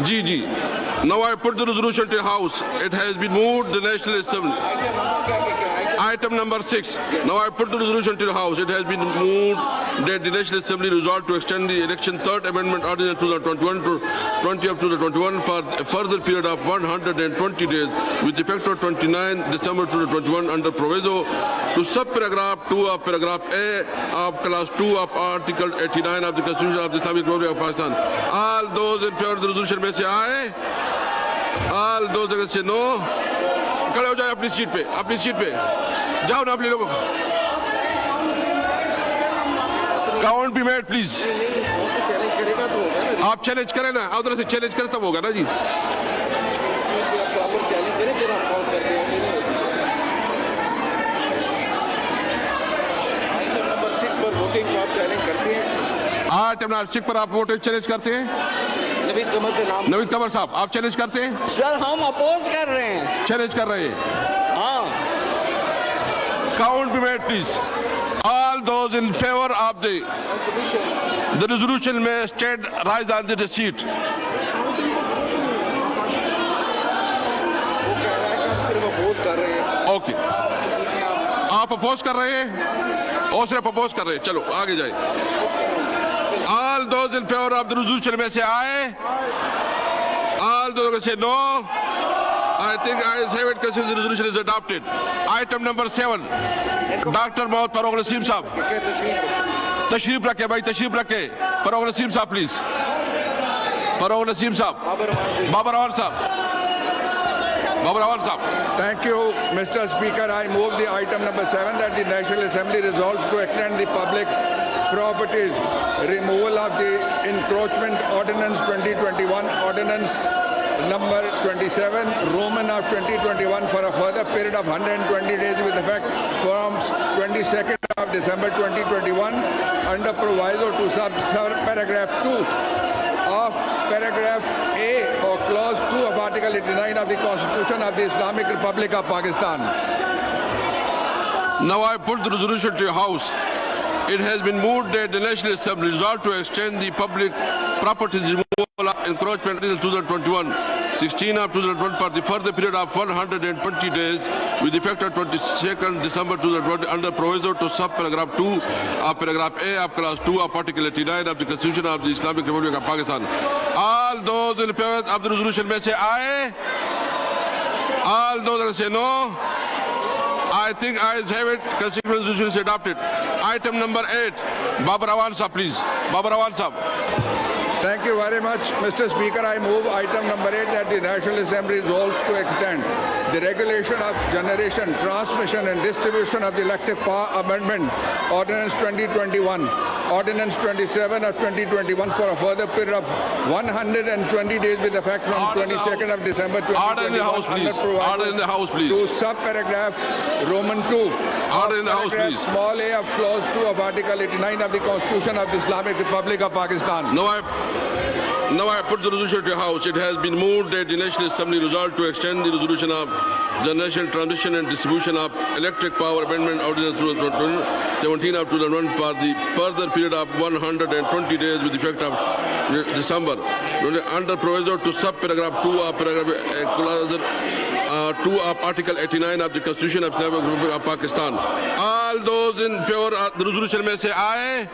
Ji. Now I put the resolution to the House. It has been moved the National Assembly. Item number 6. Now I put the resolution to the House. It has been moved that the National Assembly resolved to extend the election Third Amendment Ordinance 2021 to 20 of 2021 for a further period of 120 days with effect of 29 December 2021 under proviso to sub-paragraph 2 of paragraph A of class 2 of Article 89 of the Constitution of the Islamic Republic of Pakistan. All those in favor of the resolution में से आए, all those against say no. खड़े हो जाए अपनी seat पे जाओ ना अपने लोगों को. Count be made please. आप चैलेंज करें ना, उधर से चैलेंज करें तब होगा ना जी. आइटम नंबर 6 पर वोटिंग को आप चैलेंज करते हैं. आइटम नंबर 6 पर आप वोटिंग चैलेंज करते हैं. नवीद कमर साहब, आप चैलेंज करते हैं? सर हम अपोज कर रहे हैं. चैलेंज कर रहे हैं. हाँ. Count be made please. All those in favor of the resolution may stand, rise on the seat. Okay. आप अपोज कर रहे हैं और सिर्फ अपोज कर रहे हैं. चलो आगे जाए. All those in favor of the resolution में से आए. All those में से no. I think I have it. The resolution is adopted. Item number 7. Dr. Mohammad Farooq Naseem साहब तशरीफ रखे भाई, तशरीफ रखे. फरोग नसीम साहब प्लीज. फरोग नसीम साहब. बाबर अवान साहब. Thank you, Mr. Speaker. I move the item number 7 that the National Assembly resolves to extend the public properties removal of the encroachment ordinance 2021, ordinance number 27, Roman of 2021 for a further period of 120 days with effect from 22nd of December 2021 under proviso to sub-paragraph 2 of paragraph A or clause 2 of Article 89 of the Constitution of the Islamic Republic of Pakistan. Now I put the resolution to your House. It has been moved that the National Assembly resolved to extend the public properties removal of encroachment until 2021, 16 of 2021 for the further period of 120 days with effect of 22nd December 2020 under proviso to sub-paragraph 2 of paragraph A of class 2 of Article 89 of the Constitution of the Islamic Republic of Pakistan. All those in favor of the resolution may say aye. All those that say no. I think ayes have it. Consequent resolution is adopted. Item number 8. Babar Awan Sahab, please. Babar Awan Sahab. Thank you very much, Mr. Speaker. I move item number 8 that the National Assembly resolves to extend the regulation of generation, transmission and distribution of the electric power amendment ordinance 2021, ordinance 27 of 2021 for a further period of 120 days with effect from 22nd of December 2021. Order in the House, please. Order in the House, please. To sub-paragraph Roman 2. Order in the House, please. Small a of clause 2 of Article 89 of the Constitution of the Islamic Republic of Pakistan. Now I put the resolution to the House. It has been moved that the National Assembly resolved to extend the resolution of generation, transmission and distribution of electric power amendment ordinance 17 of 2001 for the further period of 120 days with effect of December under proviso to sub-paragraph 2 of paragraph 2 of Article 89 of the Constitution of the Islamic Republic of Pakistan. All those in favor of the resolution may say aye.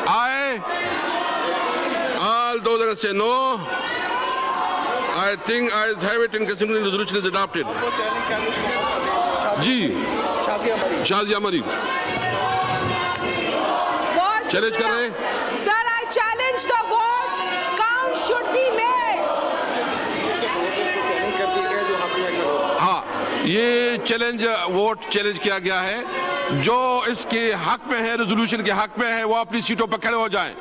Aye. All those that say no. I think ayes have it and consequently the resolution is adopted. Ji. Shazia Mari. Challenge कर रहे हैं? Sir, I challenge the vote. Count should be made. हाँ, ये challenge vote challenge किया गया है. जो इसके हक में है, रेजोल्यूशन के हक में है, वो अपनी सीटों पर खड़े हो जाएं.